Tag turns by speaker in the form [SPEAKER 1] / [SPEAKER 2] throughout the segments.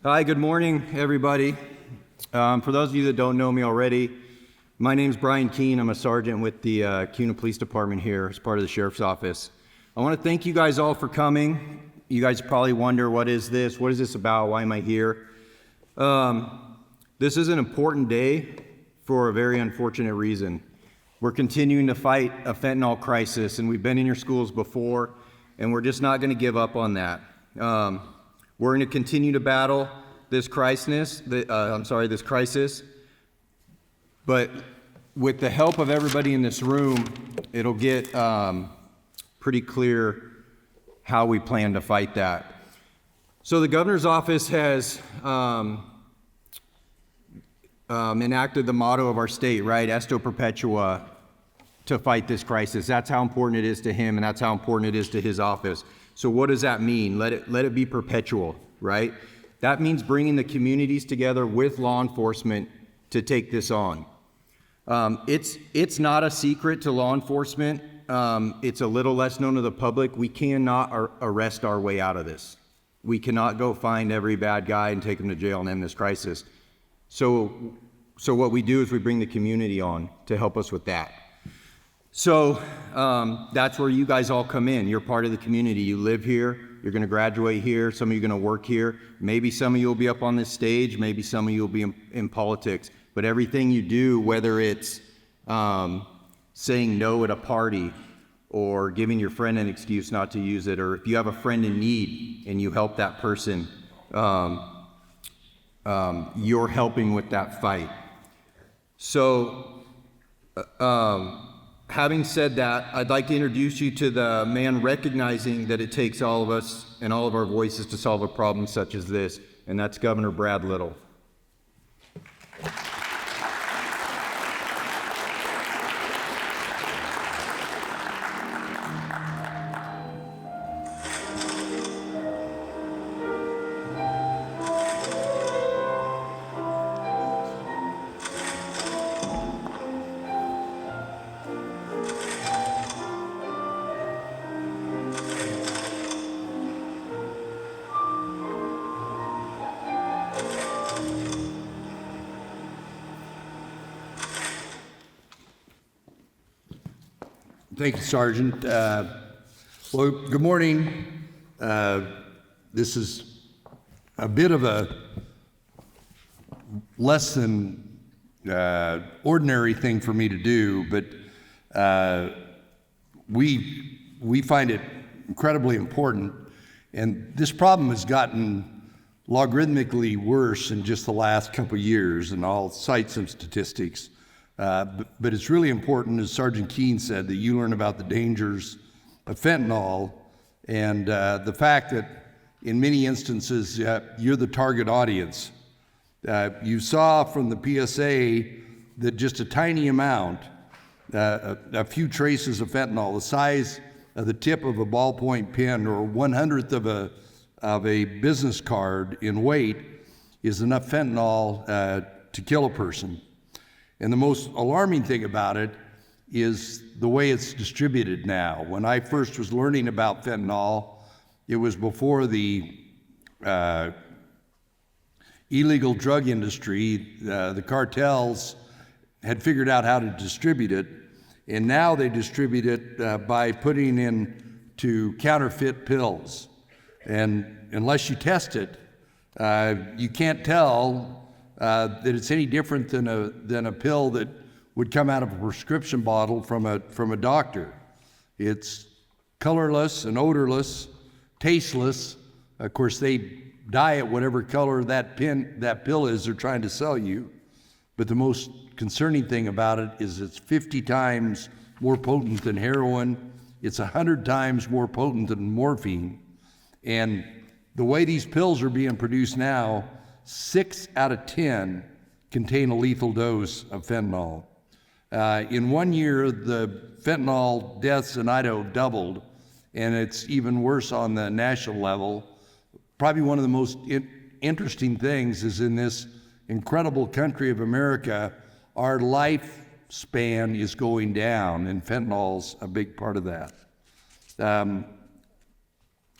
[SPEAKER 1] Hi, good morning, everybody. For those of you that don't know me already, my name's Brian Keene. I'm a sergeant with the Kuna Police Department here as part of the Sheriff's Office. I want to thank you guys all for coming. You guys probably wonder, what is this? What is this about? Why am I here? This is an important day for a very unfortunate reason. We're continuing to fight a fentanyl crisis, and we've been in your schools before, and we're just not going to give up on that. We're going to continue to battle this crisis, but with the help of everybody in this room, it'll get pretty clear how we plan to fight that. So the governor's office has enacted the motto of our state, right? Esto Perpetua, to fight this crisis. That's how important it is to him, and that's how important it is to his office. So what does that mean? Let it be perpetual, right? That means bringing the communities together with law enforcement to take this on. It's not a secret to law enforcement. It's a little less known to the public. We cannot arrest our way out of this. We cannot go find every bad guy and take them to jail and end this crisis. So what we do is we bring the community on to help us with that. So that's where you guys all come in. You're part of the community. You live here. You're going to graduate here. Some of you are going to work here. Maybe some of you will be up on this stage. Maybe some of you will be in politics. But everything you do, whether it's saying no at a party or giving your friend an excuse not to use it, or if you have a friend in need and you help that person, you're helping with that fight. So having said that, I'd like to introduce you to the man recognizing that it takes all of us and all of our voices to solve a problem such as this, and that's Governor Brad Little.
[SPEAKER 2] Thank you, Sergeant. Well, good morning. This is a bit of a less than ordinary thing for me to do, but we find it incredibly important. And this problem has gotten logarithmically worse in just the last couple of years, and I'll cite some statistics. But it's really important, as Sergeant Keene said, that you learn about the dangers of fentanyl and the fact that in many instances you're the target audience. You saw from the PSA that just a tiny amount, a few traces of fentanyl, the size of the tip of a ballpoint pen or 1/100th of a business card in weight, is enough fentanyl to kill a person. And the most alarming thing about it is the way it's distributed now. When I first was learning about fentanyl, it was before the illegal drug industry, the cartels had figured out how to distribute it, and now they distribute it by putting into counterfeit pills. And unless you test it, you can't tell that it's any different than a pill that would come out of a prescription bottle from a doctor. It's colorless and odorless, tasteless. Of course, they dye it whatever color that pill is they're trying to sell you. But the most concerning thing about it is it's 50 times more potent than heroin. It's 100 times more potent than morphine. And the way these pills are being produced now, 6 out of 10 contain a lethal dose of fentanyl. In 1 year, the fentanyl deaths in Idaho doubled, and it's even worse on the national level. Probably one of the most interesting things is in this incredible country of America, our lifespan is going down, and fentanyl's a big part of that.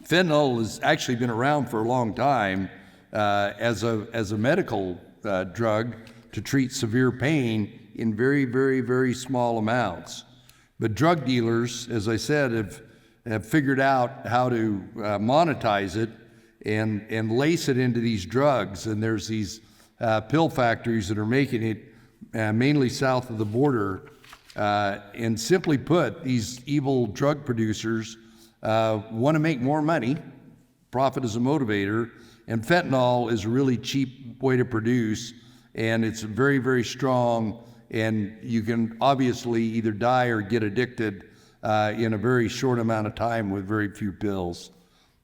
[SPEAKER 2] Fentanyl has actually been around for a long time. as a medical drug to treat severe pain in very, very, very small amounts. But drug dealers, as I said, have figured out how to monetize it and lace it into these drugs. And there's these pill factories that are making it mainly south of the border. And simply put, these evil drug producers want to make more money. Profit is a motivator. And fentanyl is a really cheap way to produce. And it's very, very strong. And you can obviously either die or get addicted in a very short amount of time with very few pills.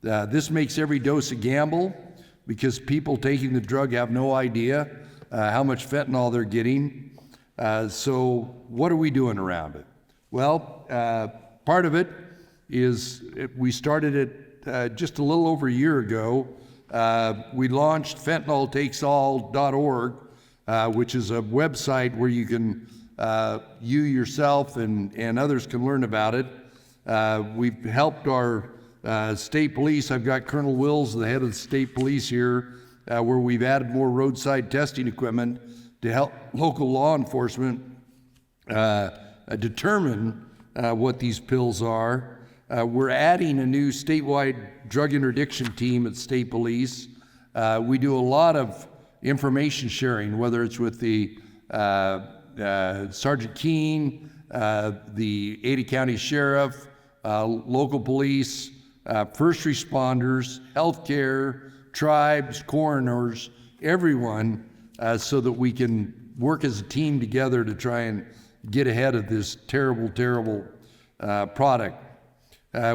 [SPEAKER 2] This makes every dose a gamble because people taking the drug have no idea how much fentanyl they're getting. So what are we doing around it? Well, part of it is we started it just a little over a year ago. We launched fentanyltakesall.org, which is a website where you can, you yourself and others can learn about it. We've helped our state police. I've got Colonel Wills, the head of the state police here, where we've added more roadside testing equipment to help local law enforcement determine what these pills are. We're adding a new statewide drug interdiction team at state police. We do a lot of information sharing, whether it's with the Sergeant Keene, the Ada County Sheriff, local police, first responders, healthcare, tribes, coroners, everyone, so that we can work as a team together to try and get ahead of this terrible, terrible product.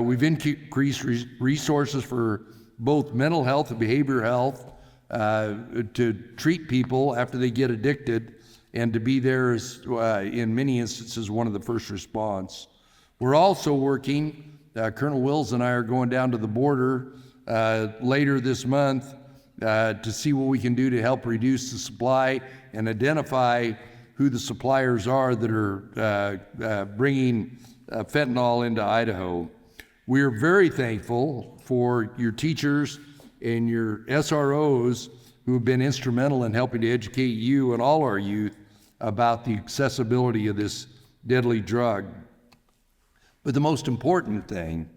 [SPEAKER 2] We've increased resources for both mental health and behavioral health to treat people after they get addicted and to be there as, in many instances, one of the first response. We're also working, Colonel Wills and I are going down to the border later this month to see what we can do to help reduce the supply and identify who the suppliers are that are bringing fentanyl into Idaho. We are very thankful for your teachers and your SROs who have been instrumental in helping to educate you and all our youth about the accessibility of this deadly drug. But the most important thing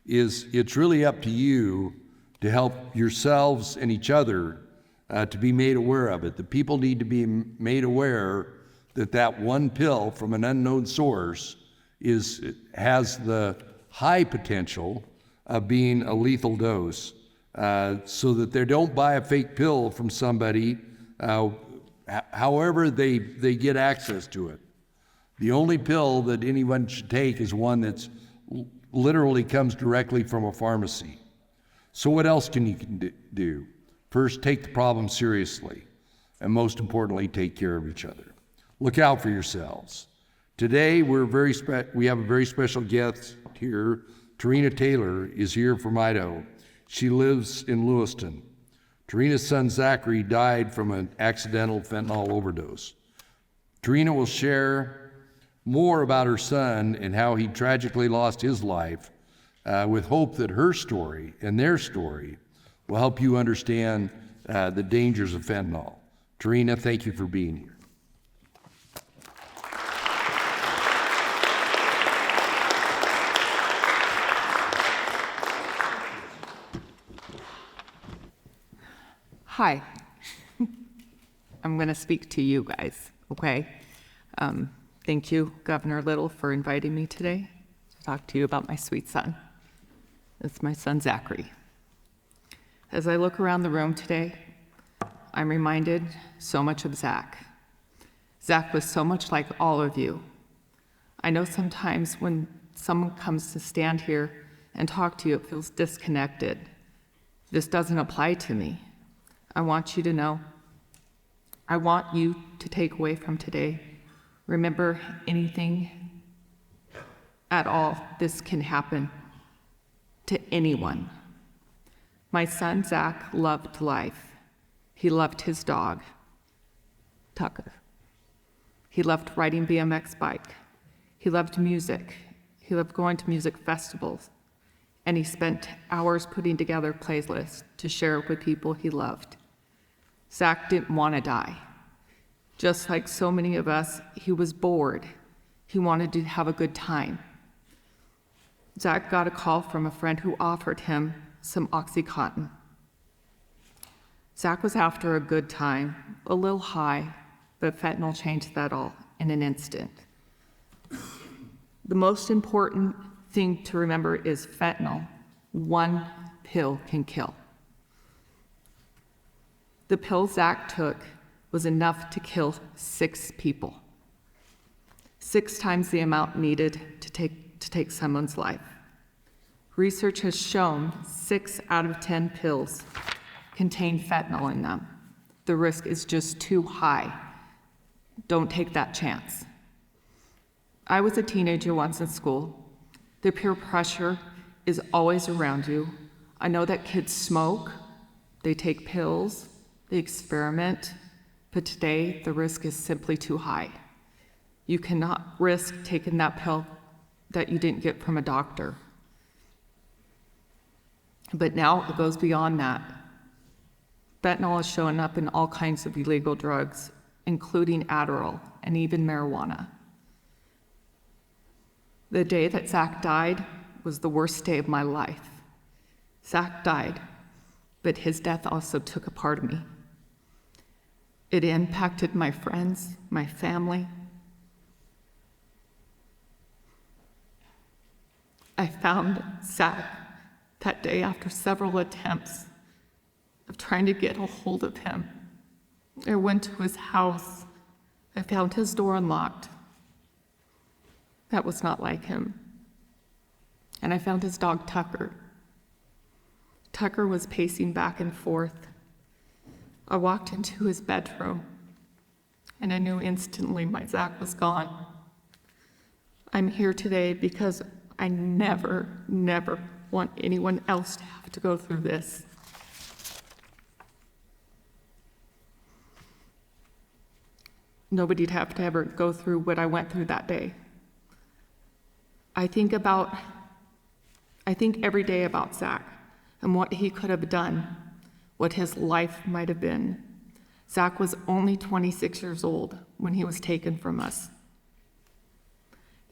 [SPEAKER 2] is it's really up to you to help yourselves and each other to be made aware of it. The people need to be made aware that that one pill from an unknown source has the high potential of being a lethal dose, so that they don't buy a fake pill from somebody, however they get access to it. The only pill that anyone should take is one that's literally comes directly from a pharmacy. So what else can you do? First, take the problem seriously, and most importantly, take care of each other. Look out for yourselves. Today, we have a very special guest here. Tarina Taylor is here from Idaho. She lives in Lewiston. Tarina's son, Zachary, died from an accidental fentanyl overdose. Tarina will share more about her son and how he tragically lost his life, with hope that her story and their story will help you understand the dangers of fentanyl. Tarina, thank you for being here.
[SPEAKER 3] Hi. I'm going to speak to you guys, okay? Thank you, Governor Little, for inviting me today to talk to you about my sweet son. It's my son, Zachary. As I look around the room today, I'm reminded so much of Zach. Zach was so much like all of you. I know sometimes when someone comes to stand here and talk to you, it feels disconnected. This doesn't apply to me. I want you to know, I want you to take away from today, remember anything at all, this can happen to anyone. My son, Zach, loved life. He loved his dog, Tucker. He loved riding BMX bike. He loved music. He loved going to music festivals. And he spent hours putting together playlists to share with people he loved. Zach didn't want to die. Just like so many of us, he was bored. He wanted to have a good time. Zach got a call from a friend who offered him some OxyContin. Zach was after a good time, a little high, but fentanyl changed that all in an instant. The most important thing to remember is fentanyl. One pill can kill. The pill Zach took was enough to kill 6 people. 6 times the amount needed to take someone's life. Research has shown 6 out of 10 pills contain fentanyl in them. The risk is just too high. Don't take that chance. I was a teenager once in school. The peer pressure is always around you. I know that kids smoke, they take pills, they experiment, but today the risk is simply too high. You cannot risk taking that pill that you didn't get from a doctor. But now it goes beyond that. Fentanyl is showing up in all kinds of illegal drugs, including Adderall and even marijuana. The day that Zach died was the worst day of my life. Zach died, but his death also took a part of me. It impacted my friends, my family. I found Zach that day after several attempts of trying to get a hold of him. I went to his house. I found his door unlocked. That was not like him. And I found his dog, Tucker. Tucker was pacing back and forth. I walked into his bedroom, and I knew instantly my Zach was gone. I'm here today because I never want anyone else to have to go through this. Nobody'd have to ever go through what I went through that day. I think every day about Zach and what he could have done, what his life might have been. Zach was only 26 years old when he was taken from us.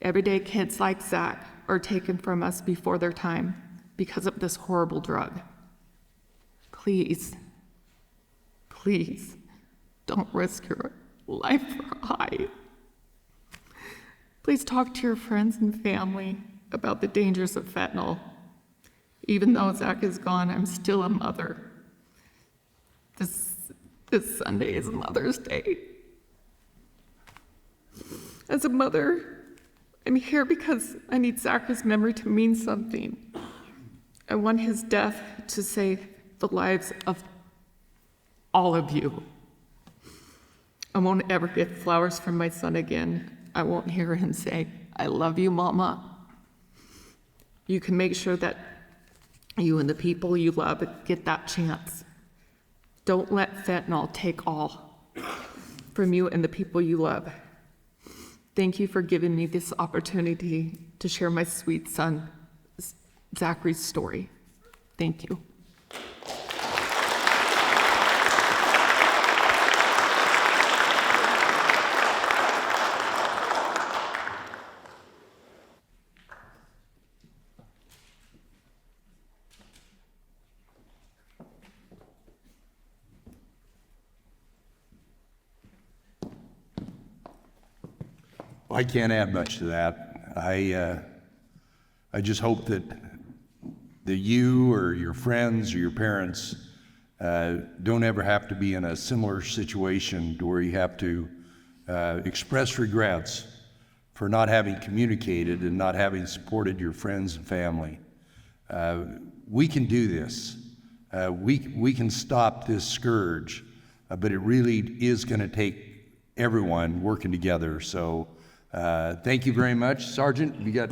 [SPEAKER 3] Everyday kids like Zach are taken from us before their time because of this horrible drug. Please, don't risk your life for high. Please talk to your friends and family about the dangers of fentanyl. Even though Zach is gone, I'm still a mother. This Sunday is Mother's Day. As a mother, I'm here because I need Zach's memory to mean something. I want his death to save the lives of all of you. I won't ever get flowers from my son again. I won't hear him say, "I love you, Mama." You can make sure that you and the people you love get that chance. Don't let fentanyl take all from you and the people you love. Thank you for giving me this opportunity to share my sweet son, Zachary's story. Thank you.
[SPEAKER 2] I can't add much to that. I just hope that you or your friends or your parents don't ever have to be in a similar situation to where you have to express regrets for not having communicated and not having supported your friends and family. We can do this. We can stop this scourge, but it really is going to take everyone working together. So thank you very much. Sergeant, you got...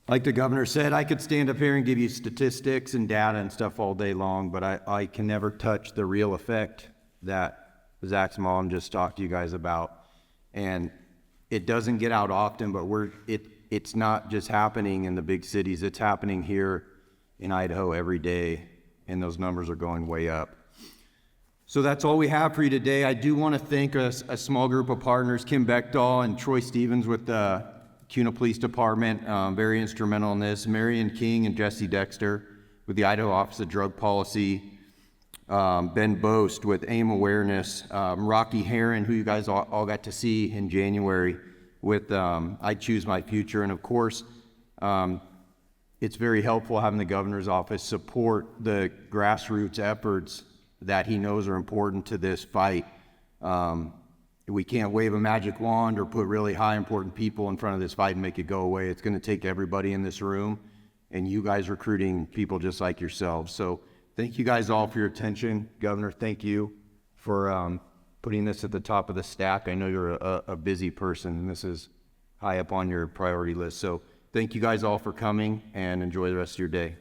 [SPEAKER 1] Like the governor said, I could stand up here and give you statistics and data and stuff all day long, but I can never touch the real effect that Zach's mom just talked to you guys about. And it doesn't get out often, but it's not just happening in the big cities. It's happening here in Idaho every day, and those numbers are going way up. So that's all we have for you today. I do want to thank a small group of partners, Kim Beckdahl and Troy Stevens with the Kuna Police Department, very instrumental in this. Marion King and Jesse Dexter with the Idaho Office of Drug Policy. Ben Boast with AIM Awareness. Rocky Heron, who you guys all got to see in January with I Choose My Future. And of course, it's very helpful having the governor's office support the grassroots efforts that he knows are important to this fight. We can't wave a magic wand or put really high important people in front of this fight and make it go away. It's going to take everybody in this room and you guys recruiting people just like yourselves. So thank you guys all for your attention. Governor, thank you for putting this at the top of the stack. I know you're a busy person and this is high up on your priority list. So thank you guys all for coming and enjoy the rest of your day.